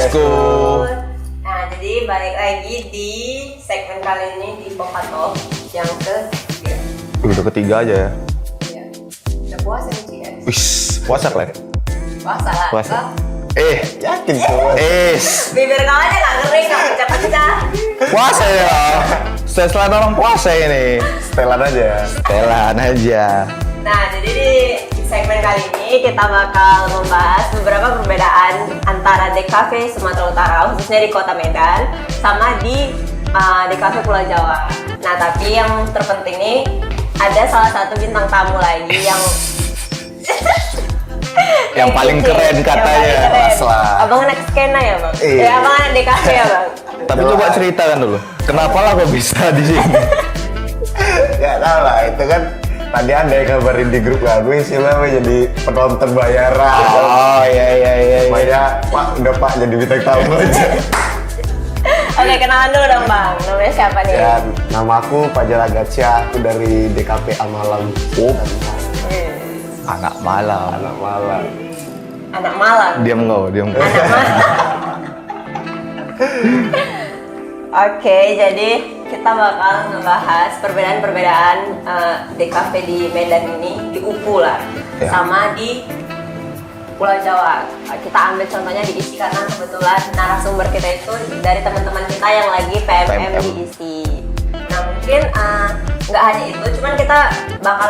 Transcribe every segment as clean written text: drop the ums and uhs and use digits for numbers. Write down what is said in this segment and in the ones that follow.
Swastiastu. Nah, jadi balik lagi di segmen kali ini di Popato yang ketiga. Udah ketiga aja ya. Iya. Udah puasa nih, Ci, ya? Wih, puasa Claire. Puasa lah. Puasa. Kok Yakin tuh. bibir kau aja nggak kering, nggak pecah-pecah. Puasa ya. Setelan orang puasa ini. Setelan aja. Setelan aja. Nah, jadi di segmen kali ini kita bakal membahas beberapa perbedaan antara DKV Sumatera Utara, khususnya di Kota Medan, sama di DKV Pulau Jawa. Nah, tapi yang terpenting nih, ada salah satu bintang tamu lagi Yang paling keren katanya. Pas lah. Abang anak skena ya, Bang? Iya. Ya, abang anak DKV ya, Bang? Tapi coba ceritakan dulu. Kenapa lah kok bisa di sini? Gak tau lah, itu kan tadi ada yang kabarin di grup lah, gue istilahnya jadi penonton bayaran. Oh iya. Makanya Pak, udah Pak jadi bintang tamu aja. Oke, kenalan dulu dong, Bang. Namanya siapa nih? Ya, nama aku Fajar Agatsya, aku dari DKP Amalam. Oh, Hmm. anak malam. Anak malam. Anak malam. Diam kau. Anak malam. Oke, jadi kita bakal ngebahas perbedaan-perbedaan DKV di Medan ini di UPU lah, Ya. sama di Pulau Jawa. Kita ambil contohnya di ISI karena kebetulan narasumber kita itu dari teman-teman kita yang lagi PMM di ISI. Nah, mungkin nggak hanya itu, cuman kita bakal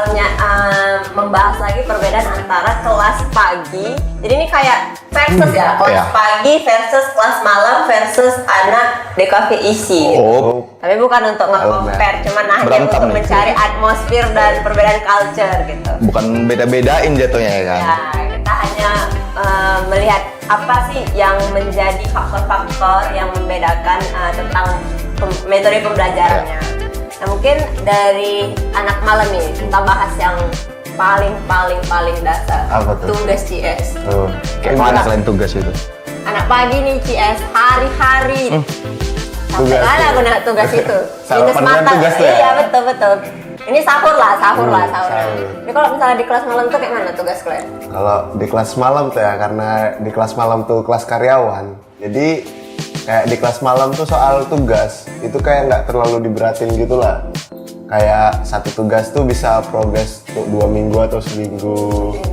membahas lagi perbedaan antara kelas pagi. Jadi ini kayak versus ya, kelas Ya. pagi versus kelas malam versus anak DKV ISI. Oh, Tapi bukan untuk nge-compare, cuman hanya Berantem untuk nih. mencari atmosfer dan perbedaan culture gitu. bukan beda-bedain jatuhnya ya kan? Ya, kita hanya melihat apa sih yang menjadi faktor-faktor yang membedakan tentang metode pembelajarannya. Nah, mungkin dari anak malam ini kita bahas yang paling dasar. Apa tuh? Tugas CS. Tuh. Kayak mana kalian tugas itu? Anak pagi nih CS hari-hari. Sampai Tugas mana tuh. aku nak tugas itu? Sarapan kan tugas tuh ya? Iya, betul. Ini sahur lah. Sahur. Ini kalau misalnya di kelas malam tuh kayak mana tugas kalian? Kalau di kelas malam tuh ya, karena di kelas malam tuh kelas karyawan. Jadi kayak di kelas malam tuh soal tugas itu kayak nggak terlalu diberatin gitu lah. Kayak satu tugas tuh bisa progres untuk 2 minggu atau seminggu.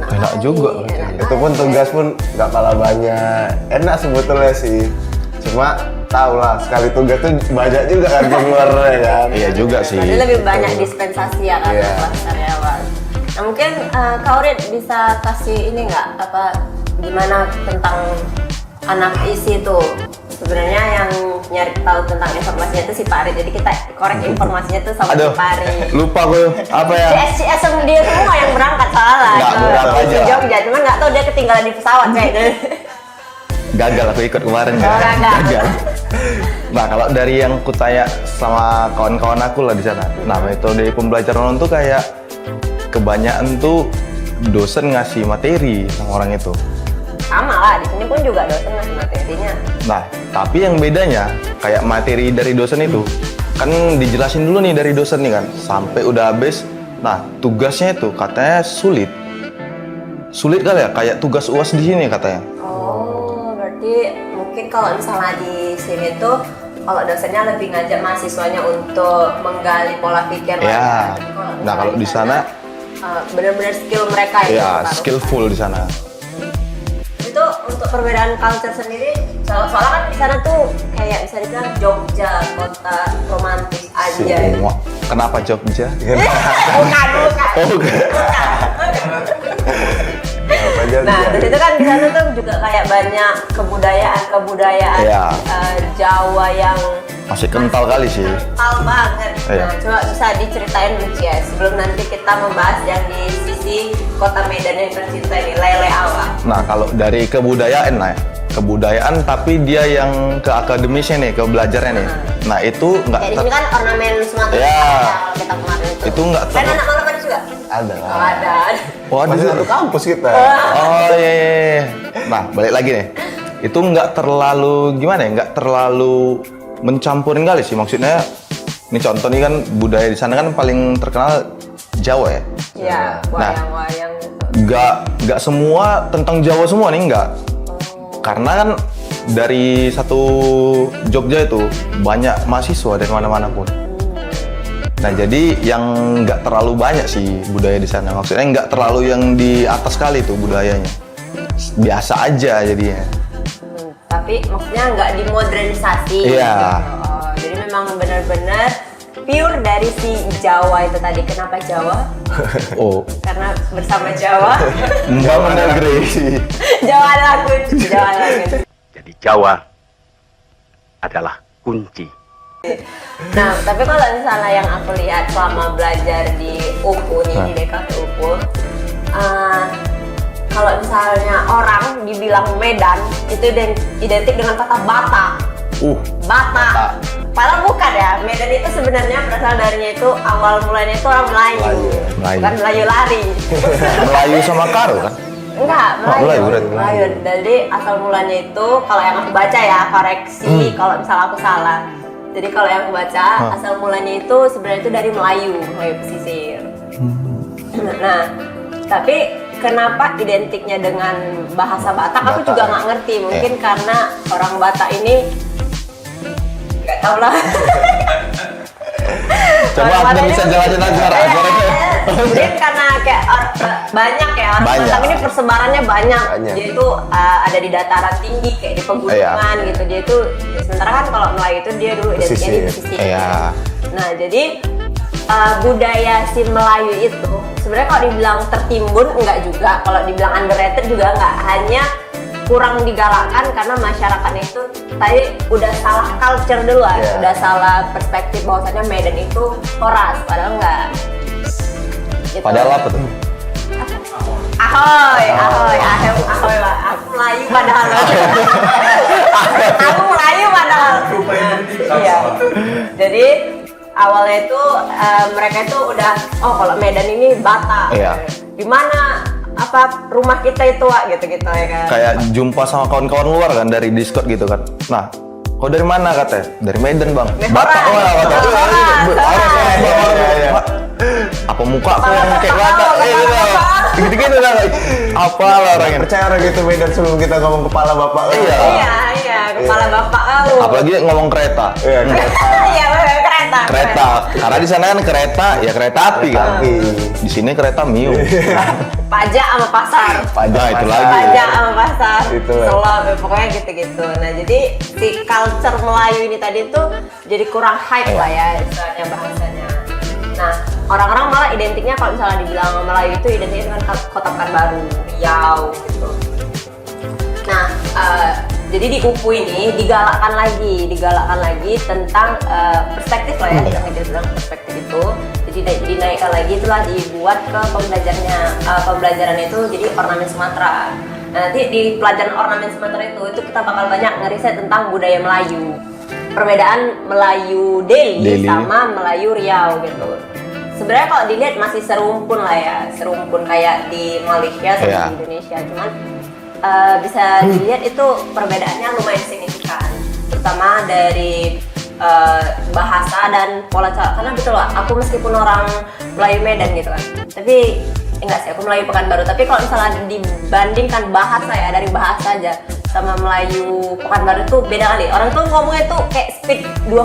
Enak juga. Itu pun tugas pun nggak kalah banyak. Enak sebetulnya sih. Cuma tau lah, sekali tugas tuh banyak juga kan pengeluarannya kan. Iya juga sih. Jadi lebih banyak dispensasi ya kan Iya. kelas karyawan. Nah, mungkin Kak Urid bisa kasih ini nggak gimana tentang anak isi itu? Sebenarnya yang nyari tahu tentang informasinya itu si Pak Arid. Jadi kita korek informasinya tuh sama Aduh, si Pak Arid. lupa gue. Apa ya? CS sama dia semua yang berangkat salah Nggak, berangkat aja lah. Jogja, cuman nggak tahu dia ketinggalan di pesawat kayaknya. Gagal aku ikut kemarin ya. Oh, gagal. Nah, kalau dari yang ku tanya sama kawan-kawan aku lah di sana. Nah, metode pembelajaran tuh kayak kebanyakan tuh dosen ngasih materi sama orang itu. Sama lah, di sini pun juga dosen ngasih materinya. Nah, tapi yang bedanya kayak materi dari dosen itu kan dijelasin dulu nih dari dosen nih kan sampai udah habis. Nah, tugasnya itu katanya sulit. Sulit kali ya, kayak tugas UAS di sini katanya. Oh, berarti mungkin kalau misalnya di sini tuh kalau dosennya lebih ngajak mahasiswanya untuk menggali pola pikir. Ya. Kalau Nah, kalau di sana benar-benar skill mereka itu ya taruh. skillful di sana. Itu untuk perbedaan culture sendiri, soalnya kan di sana tuh kayak bisa dibilang Jogja, kota romantis aja. Semua. Kenapa Jogja? Bukan. Oh, bukan. Apa aja Nah, dia. di situ kan di sana tuh juga kayak banyak kebudayaan Iya. Jawa yang Masih kental kali sih. kental banget. Iya. Nah, coba bisa diceritain dulu ya sebelum nanti kita membahas yang di sisi Kota Medan yang tercinta ini, Lele Awak. Nah, kalau dari kebudayaan lah ya. Kebudayaan tapi dia yang ke akademisnya nih, ke belajarnya nih. Nah, itu nggak Kayak di sini kan ornamen Sumatera Ya. kalau kita kemarin itu. Itu nggak Kan anak malam ada juga? Ada Oh, lah. ada. Wah, di Masih situ. satu kampus kita. Oh iya. Nah, balik lagi nih. Itu nggak terlalu gimana ya? Nggak terlalu mencampurin kali sih. Maksudnya, ini contoh nih kan budaya di sana kan paling terkenal Jawa ya. Iya, Nah. wayang-wayang gitu. Nggak semua tentang Jawa semua nih nggak. Karena kan dari satu Jogja itu banyak mahasiswa dari mana-mana pun. Nah jadi yang nggak terlalu banyak sih budaya di sana. Maksudnya nggak terlalu yang di atas kali tuh budayanya. Biasa aja jadinya. Tapi maksudnya nggak dimodernisasi. Iya. Gitu. Oh, jadi memang benar-benar pure dari si Jawa itu tadi. Kenapa Jawa? Oh, Karena bersama Jawa. membangun negeri. Jawa lagun. Jawa lagun. Jadi Jawa adalah kunci. Nah, tapi kalau misalnya yang aku lihat selama belajar di UPU nih, di DKV UPU, kalau misalnya orang dibilang Medan, itu identik dengan kata Bata. Bata. Padahal bukan ya, Medan itu sebenarnya berasal darinya itu awal mulanya itu orang Melayu. Melayu. Bukan Melayu lari. Melayu sama Karo kan? Enggak, Melayu. Melayu berarti. Melayu. Jadi asal mulanya itu kalau yang aku baca ya, koreksi kalau misalnya aku salah. Jadi kalau yang aku baca asal mulanya itu sebenarnya itu dari Melayu pesisir. Nah, tapi kenapa identiknya dengan bahasa Batak? Aku Batak, juga ya. nggak ngerti. Mungkin karena orang Batak ini nggak tahu lah. Coba Orang Anda Batak bisa ini- jelasin aja ajarannya. Mungkin karena kayak banyak ya orang Banyak. Batak ini persebarannya banyak. Banyak. Dia itu ada di dataran tinggi kayak di pegunungan gitu. Dia itu sementara kan kalau Melayu itu dia dulu identiknya di pesisir. Iya. Nah jadi budaya si Melayu itu sebenarnya kalau dibilang tertimbun enggak juga, kalau dibilang underrated juga enggak, hanya kurang digalakkan karena masyarakatnya itu tadi udah salah culture duluan, Yeah. udah salah perspektif bahwasannya Medan itu horas, padahal enggak. Gitu. Padahal apa tuh? Ahoy, ahoy, ahoy, Pak. Aku Melayu padahal. Aku Melayu padahal. Iya. Jadi awalnya itu mereka itu udah kalau Medan ini Batak. Iya. Di mana apa rumah kita itu Wak gitu-gitu ya kan. Kayak jumpa sama kawan-kawan luar kan dari Discord gitu kan. Nah, kau dari mana katanya? Dari Medan bang. Batak. Horas. Wah, Batak. Horas. Apa muka aku yang kayak Batak? Gitu-gitu lah. Apa lah orangnya? Percaya orang gitu Medan sebelum kita ngomong kepala bapak. Iya. Iya, kepala bapak kau. Apalagi ngomong kereta. Iya, Iya, kereta. Kereta. Karena di sana kan kereta, ya kereta api kan. Api. Di sini kereta Mio. Pajak sama pasar. Nah, itu lagi. Pajak sama pasar. Itu lah. Selalu pokoknya gitu-gitu. Nah, jadi si culture Melayu ini tadi tuh jadi kurang hype lah ya istilahnya bahasanya. Nah, orang-orang malah identiknya kalau misalnya dibilang Melayu itu identiknya dengan Kota Pekanbaru, Riau gitu. Nah, jadi di UPU ini digalakkan lagi tentang perspektif lah ya, yang dia bilang perspektif itu. Jadi dinaikkan lagi itulah dibuat ke pembelajaran itu jadi ornamen Sumatera. Nah, nanti di pelajaran ornamen Sumatera itu kita bakal banyak ngeriset tentang budaya Melayu. Perbedaan Melayu Delhi sama Melayu Riau gitu. Sebenarnya kalau dilihat masih serumpun lah ya, serumpun kayak di Malaysia sama di Indonesia, cuman bisa dilihat itu perbedaannya lumayan signifikan, terutama dari bahasa dan pola cara. Karena betul lah, aku meskipun orang Melayu Medan gitu kan, tapi enggak sih, aku Melayu Pekanbaru. Tapi kalau misalnya dibandingkan bahasa ya, dari bahasa aja sama Melayu Pekanbaru itu beda kali. Orang tuh ngomongnya tuh kayak speed 2,0.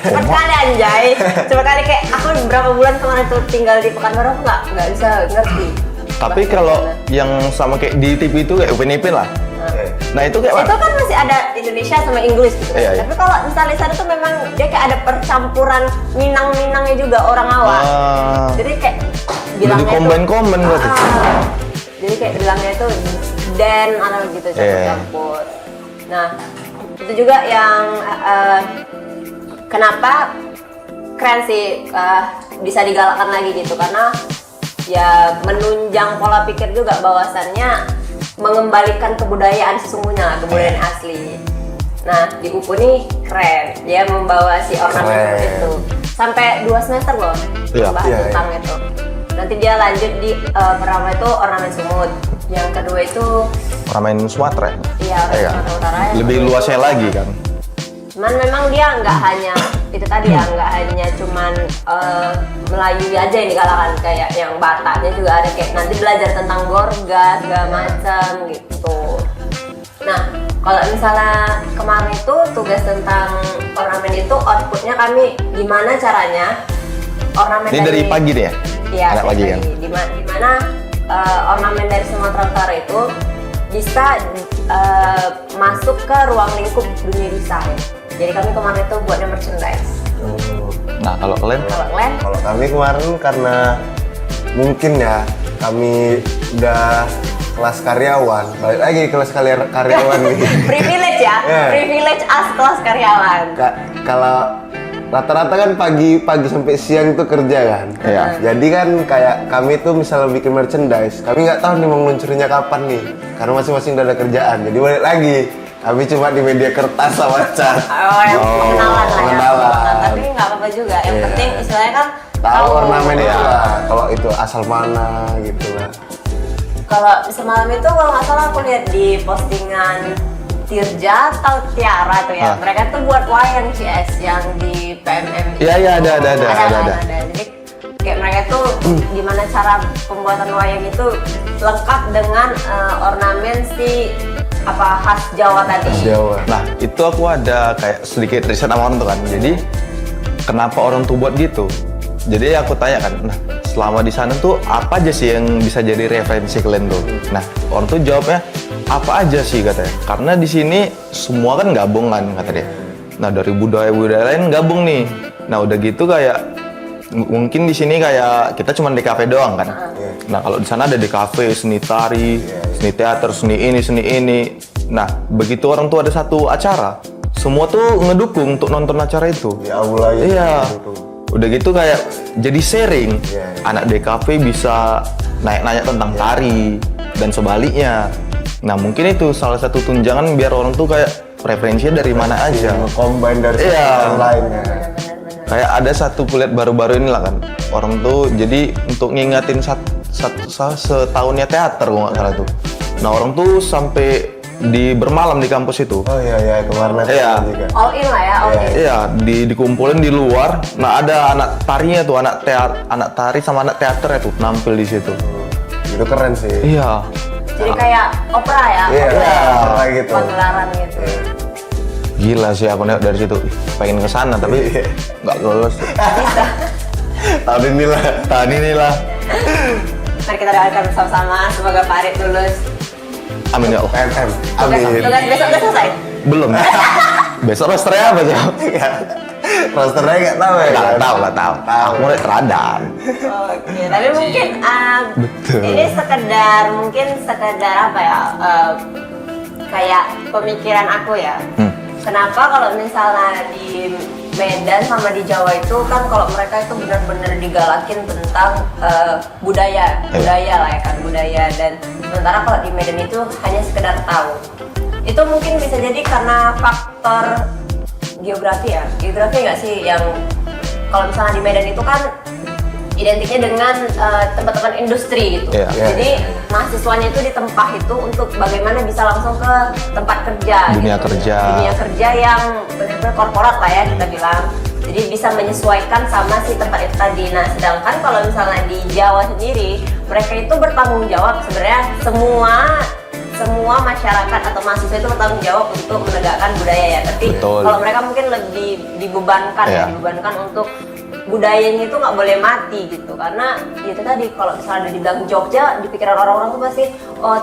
Cepet kali anjay. Cepet kali kayak aku berapa bulan kemarin tuh tinggal di Pekanbaru, aku nggak bisa ngerti. Tapi kalau yang sama kayak di TV itu kayak Upin Ipin lah. Nah itu kayak Itu kan masih ada Indonesia sama Inggris gitu. Iya, iya. Tapi kalau misalnya sana tuh memang dia kayak ada percampuran Minang-Minangnya juga orang awam. Jadi kayak Jadi combine berarti. Jadi kayak bilangnya itu dan atau gitu campur-campur. Nah, itu juga yang kenapa keren sih bisa digalakkan lagi gitu, karena ya menunjang pola pikir juga bahwasannya mengembalikan kebudayaan sesungguhnya, kebudayaan asli. Nah, di UPU nih keren, dia membawa si ornamen itu sampai 2 semester loh bahas tentang itu. Nanti dia lanjut di pertama itu ornamen Sumut, yang kedua itu ornamen Sumatera. Iya, Sumatera Utara. Lebih luasnya lagi kan. Cuman memang dia nggak hanya itu tadi ya, nggak hanya cuman Melayu aja yang digalakan, kayak yang Bataknya juga ada, kayak nanti belajar tentang Gorga segala macam gitu. Nah, Kalau misalnya kemarin itu tugas tentang ornamen itu outputnya kami gimana caranya ornamen Ini dari pagi nih ya? Iya, Anak pagi kan? Dimana ornamen dari Sumatera Utara itu bisa masuk ke ruang lingkup dunia desain. Jadi kami kemarin itu buatnya merchandise. Nah, kalau kalian? Kalau kalian? Kalau kami kemarin karena mungkin ya kami udah kelas karyawan, balik lagi kelas karyawan nih. Privilege ya, Yeah. privilege as kelas karyawan. Kalau rata-rata kan pagi sampai siang itu kerja kan. Iya. Jadi kan kayak kami tuh misalnya bikin merchandise, kami nggak tahu nih mau ngeluncurnya kapan nih, karena masing-masing udah ada kerjaan. Jadi balik lagi, kami cuma di media kertas sama cat. Pengenalan lah ya. pengenalan. Tapi nggak apa-apa juga. Yang Iya. penting istilahnya kan Tahu ornamen ya, kalau itu asal mana gitu lah. Kalau semalam itu kalau nggak salah aku lihat di postingan Tirja atau Tiara tuh ya. Ah. Mereka tuh buat wayang CS yang di PMM. Iya, ada. Jadi kayak mereka tuh gimana cara pembuatan wayang itu lengkap dengan ornamen si khas Jawa tadi. Jawa. Nah, itu aku ada kayak sedikit riset sama orang tuh kan. Jadi, kenapa orang tuh buat gitu? Jadi aku tanya kan, nah selama di sana tuh apa aja sih yang bisa jadi referensi kalian tuh? Nah, orang tuh jawabnya apa aja sih katanya? Karena di sini semua kan gabung kan kata dia. Nah, dari budaya-budaya lain gabung nih. Nah, udah gitu kayak mungkin di sini kayak kita cuma di kafe doang kan. Nah, kalau di sana ada di kafe, seni tari, seni teater, seni ini. Nah, begitu orang tuh ada satu acara, semua tuh ngedukung untuk nonton acara itu. Di aula gitu. Iya. Gitu. Udah gitu kayak jadi sharing. Iya. Anak DKV bisa nanya tentang tari dan sebaliknya. Nah, mungkin itu salah satu tunjangan biar orang tuh kayak preferensinya dari mana aja. Combine dari Iya. yang lainnya. Kayak ada satu kuliah baru-baru ini lah kan. Orang tuh jadi untuk ngingetin setahunnya teater kalau nggak salah tuh. Nah, orang tuh sampai bermalam di kampus itu. Oh iya kemarin ada Iya. juga. All in lah ya, all in. Iya, dikumpulin di luar. Nah, ada anak tarinya tuh, anak tari sama anak teaternya tuh nampil di situ. Itu keren sih. Iya. Jadi kayak opera ya, Iya, opera kayak gitu. pagelaran gitu. Gila sih aku nengok dari situ. Ih, pengen ke sana tapi nggak lolos. Bisa. Tahun inilah. Mari kita doakan bersama-sama semoga Pak Arit lulus. Amin ya Allah. MM. Tugas Amin. besok udah selesai. Belum. Besok rosternya apa sih? Rosternya nggak tahu ya. Nggak kan? tahu. Tahu. Mulai teradang. Oke, tapi mungkin Betul. ini sekedar apa ya? Kayak pemikiran aku ya. Kenapa kalau misalnya di Medan sama di Jawa itu kan kalau mereka itu benar-benar digalakin tentang budaya lah ya kan, budaya. Dan sementara kalau di Medan itu hanya sekedar tahu. Itu mungkin bisa jadi karena faktor geografi ya, geografi nggak sih, yang kalau misalnya di Medan itu kan identiknya dengan tempat-tempat industri gitu. Iya. Jadi mahasiswanya itu ditempah itu untuk bagaimana bisa langsung ke tempat kerja. Dunia gitu. kerja. Dunia kerja yang benar-benar korporat lah ya kita bilang. Jadi bisa menyesuaikan sama si tempat itu tadi. Nah, sedangkan kalau misalnya di Jawa sendiri, mereka itu bertanggung jawab sebenarnya semua masyarakat atau mahasiswa itu bertanggung jawab untuk menegakkan budaya ya. Tapi Betul. kalau mereka mungkin lebih dibebankan Iya. untuk budayanya itu nggak boleh mati gitu, karena itu tadi kalau misalnya dibilang Jogja di pikiran orang-orang tuh pasti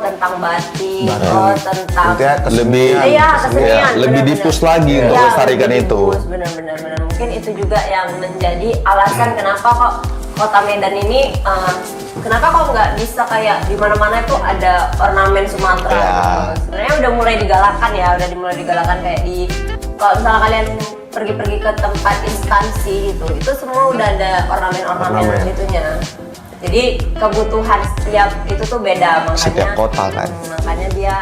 tentang batik, tentang Intinya Lebih kesenian, lebih benar-benar. dipus lagi untuk Iya, melestarikan lebih itu. dipus, benar-benar mungkin itu juga yang menjadi alasan kenapa kok kota Medan ini kenapa kok nggak bisa kayak di mana-mana itu ada ornamen Sumatera Ya. gitu. Sebenarnya udah mulai digalakan kayak di, kalau misalnya kalian pergi-pergi ke tempat instansi gitu, itu semua udah ada ornamen itunya. Jadi kebutuhan setiap itu tuh beda, makanya Setiap kota kan. makanya dia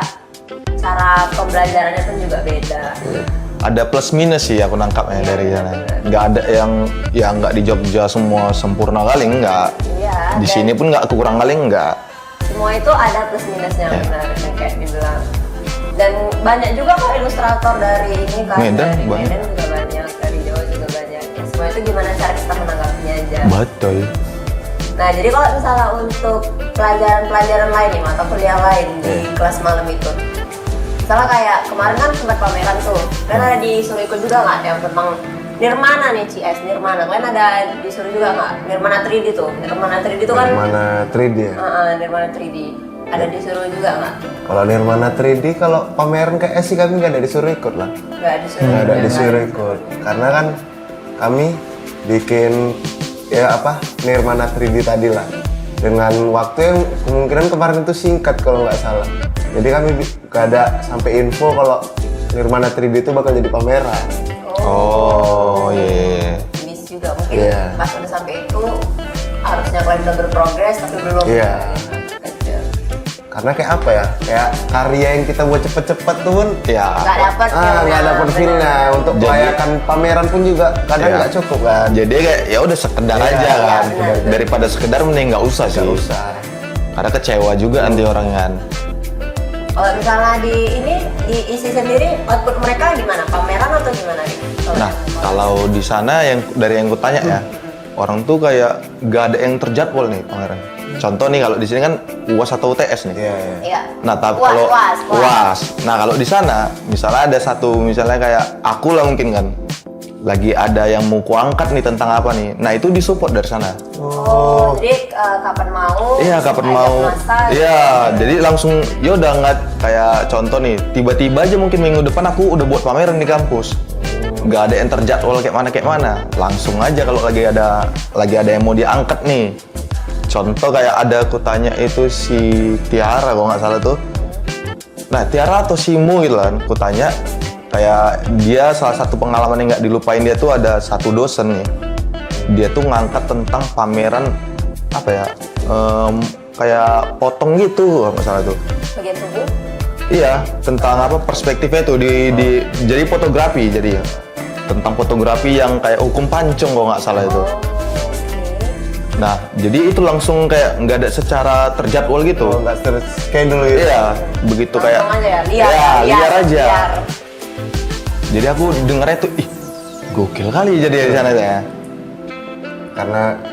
cara pembelajarannya pun juga beda. Ada plus minus sih aku nangkapnya dari sana. Nggak ada yang nggak di Jogja semua sempurna kali, nggak. Iya, Di dan sini pun nggak kurang kali, nggak. semua itu ada plus minusnya, Ya. benar yang kayak dibilang. Dan banyak juga kok ilustrator dari ini kan, Medan, dari banyak. Medan juga banyak, dari Jawa juga banyak. Ya, semua itu gimana cara kita menanggapinya aja. Betul. Nah, jadi kalau misalnya untuk pelajaran-pelajaran lain nih, atau kuliah lain di kelas malam itu Misalnya kayak kemarin kan sempat pameran tuh, kalian ada disuruh ikut juga nggak yang tentang Nirmana nih CS, Nirmana, kalian ada disuruh juga nggak? Nirmana 3D tuh, Nirmana 3D tuh kan Nirmana 3D ya? Nirmana 3D, ada disuruh juga nggak? Kalau Nirmana 3D, kalau pameran kayak sih kami nggak ada disuruh ikut lah. Nggak disuruh. Nggak ada disuruh ikut. Karena kan kami bikin ya apa Nirmana 3D tadi lah. Dengan waktu yang kemungkinan kemarin itu singkat kalau nggak salah. Jadi kami nggak ada sampai info kalau Nirmana 3D itu bakal jadi pameran. Oh iya. Bis juga mungkin Iya. pas udah sampai itu harusnya kalian udah berprogres tapi belum. Iya. Aja. Karena kayak apa ya? Kayak karya yang kita buat cepet-cepet tuh pun Ya. Nggak dapet nggak dapet feel-nya. Untuk Jadi- melayakan pameran pun juga kadang Iya. nggak cukup kan. Jadi kayak ya udah sekedar Iya, aja iya, kan. benar. Daripada sekedar mending nggak usah sih. Nggak usah. Karena kecewa juga nanti orang kan. Kalau misalnya di isi sendiri output mereka gimana? Pameran atau gimana nih? Nah, kalau di sana yang dari yang gue tanya ya, orang tuh kayak gak ada yang terjadwal nih pameran. Contoh nih kalau di sini kan UAS atau UTS nih. Iya, iya. Iya. Nah, tapi UAS, kalau UAS. UAS. Nah, kalau di sana misalnya ada satu misalnya kayak aku lah mungkin kan lagi ada yang mau kuangkat nih tentang apa nih. Nah, itu disupport dari sana. Oh, jadi kapan mau? Iya, kapan ajak mau. masa, Iya, jadi langsung ya udah nggak kayak contoh nih, tiba-tiba aja mungkin minggu depan aku udah buat pameran di kampus. Nggak ada yang terjadwal kayak mana. Langsung aja kalau lagi ada yang mau diangkat nih. Contoh kayak ada aku tanya itu si Tiara kalau nggak salah tuh. Nah, Tiara atau Simu gitu kan, aku tanya kayak dia salah satu pengalaman yang nggak dilupain dia tuh ada satu dosen nih. Dia tuh ngangkat tentang pameran apa ya? Kayak potong gitu kalau nggak salah tuh. bagian tubuh. Iya, tentang apa perspektifnya tuh di jadi fotografi jadi ya. Tentang fotografi yang kayak hukum pancung kalau nggak salah itu. Oh, oke. Nah, jadi itu langsung kayak nggak ada secara terjadwal gitu. Oh, nggak schedule gitu. Iya, begitu kayak Langsung aja ya, liar, ya, liar aja. liar. Jadi aku dengernya tuh, ih, gokil kali jadi di sana ya.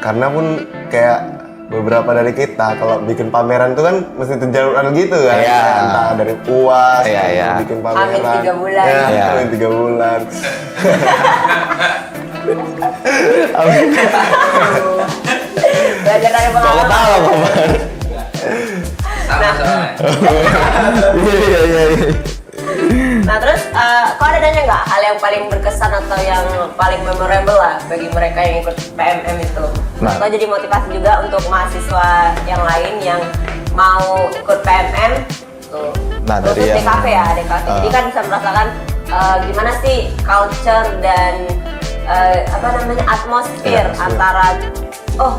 Karena pun kayak beberapa dari kita kalau bikin pameran tuh kan mesti terjadwal gitu kan. Iya. Entah dari UAS, Iya, iya. bikin pameran. Amin 3 bulan. Ya, Iya. amin 3 bulan. Belajar dari Kalau pengalaman. tahu kapan. Iya, iya, iya. Nah terus, kok ada nanya nggak hal yang paling berkesan atau yang paling memorable lah bagi mereka yang ikut PMM itu? Nah. Atau jadi motivasi juga untuk mahasiswa yang lain yang mau ikut PMM tuh. Nah, dari Khusus yang- DKV ya, DKV. Jadi kan bisa merasakan gimana sih culture dan apa namanya atmosfer Iya, antara oh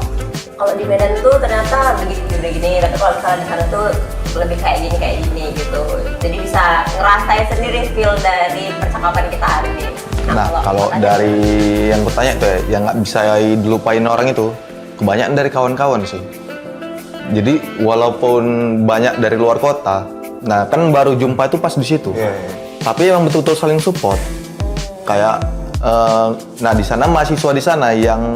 kalau di Medan tuh ternyata begini, tapi kalau misalnya di sana tuh lebih kayak gini gitu. Jadi bisa ngerasain sendiri feel dari percakapan kita hari ini. Nah, kalau misalnya- dari yang bertanya tuh ya, yang nggak bisa dilupain orang itu, kebanyakan dari kawan-kawan sih. Jadi walaupun banyak dari luar kota, nah kan baru jumpa itu pas di situ. Iya, iya. Tapi emang betul-betul saling support. Kayak, nah di sana mahasiswa di sana yang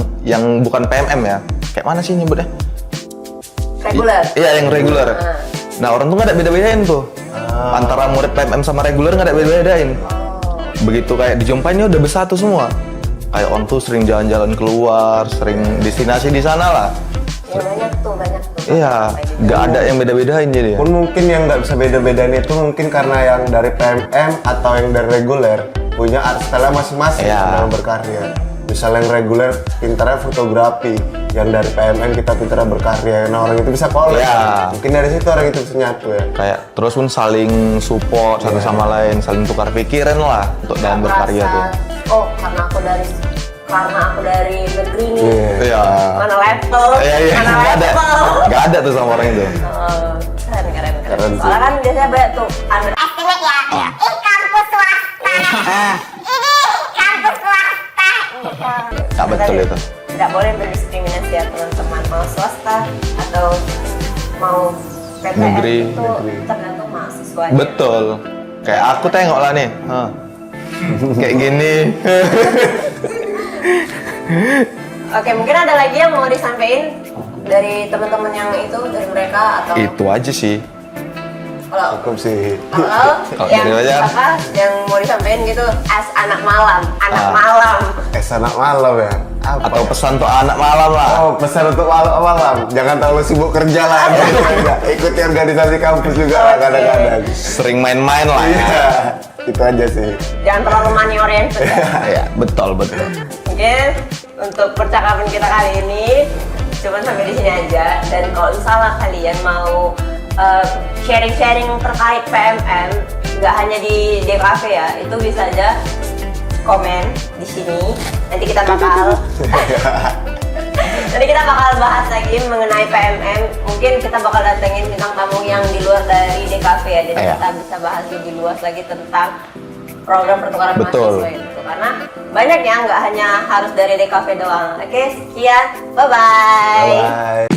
bukan PMM ya, kayak mana sih nyebutnya? reguler. Iya, yang reguler. Nah, orang tuh nggak ada beda-bedain tuh. Antara murid PMM sama reguler nggak ada beda-bedain. Begitu kayak dijumpain ini udah bersatu semua. Kayak on tuh sering jalan-jalan keluar, sering destinasi di sana lah. Ya banyak tuh. Iya, nggak ada yang beda-bedain jadi ya. Pun mungkin yang nggak bisa beda-bedain itu mungkin karena yang dari PMM atau yang dari reguler punya art style masing-masing Iya. dalam berkarya. Misalnya yang reguler pintarnya fotografi, yang dari PMM kita pintarnya berkarya. Nah orang itu bisa collab. Iya. Mungkin dari situ orang itu bisa nyatu ya. Kayak terus pun saling support satu sama lain, saling tukar pikiran lah untuk dalam berkarya tuh. Oh karena aku dari negeri nih. Iya. Mana level? Iya, iya, Mana nggak ada. level? Nggak ada tuh sama orang itu. Oh, keren. Keren sih. Soalnya kan biasanya banyak tuh estimate ya. Kampus swasta. Kampus swasta. Nggak betul itu. Tidak boleh berdiskriminasi ya teman-teman, mau swasta atau mau PTN Negeri. itu tergantung mahasiswanya. Betul. Kayak aku tengok lah nih. Kayak gini. Oke, mungkin ada lagi yang mau disampaikan dari teman-teman yang itu, dari mereka atau Itu aja sih. Kalau Cukup sih. Kalau yang dari Fajar? apa yang mau disampaikan gitu, as anak malam, anak malam. Anak malam ya. Apa? Atau pesan untuk anak malam lah. Oh, pesan untuk malam. Jangan terlalu sibuk kerja lah. Ikuti organisasi kampus juga lah kadang-kadang. Sering main-main lah ya. Iya, itu aja sih. Jangan terlalu money oriented ya. Iya, betul. Mungkin untuk percakapan kita kali ini cuma sampai di sini aja. Dan kalau misalnya kalian mau sharing-sharing terkait PMM, nggak hanya di DKV ya, itu bisa aja komen di sini. Nanti kita bakal bahas lagi mengenai PMM. Mungkin kita bakal datengin bintang tamu yang di luar dari DKV ya, jadi Iya. kita bisa bahas lebih luas lagi tentang program pertukaran Betul. mahasiswa itu. Karena banyak ya, nggak hanya harus dari DKV doang. Oke, sekian, bye-bye. Bye.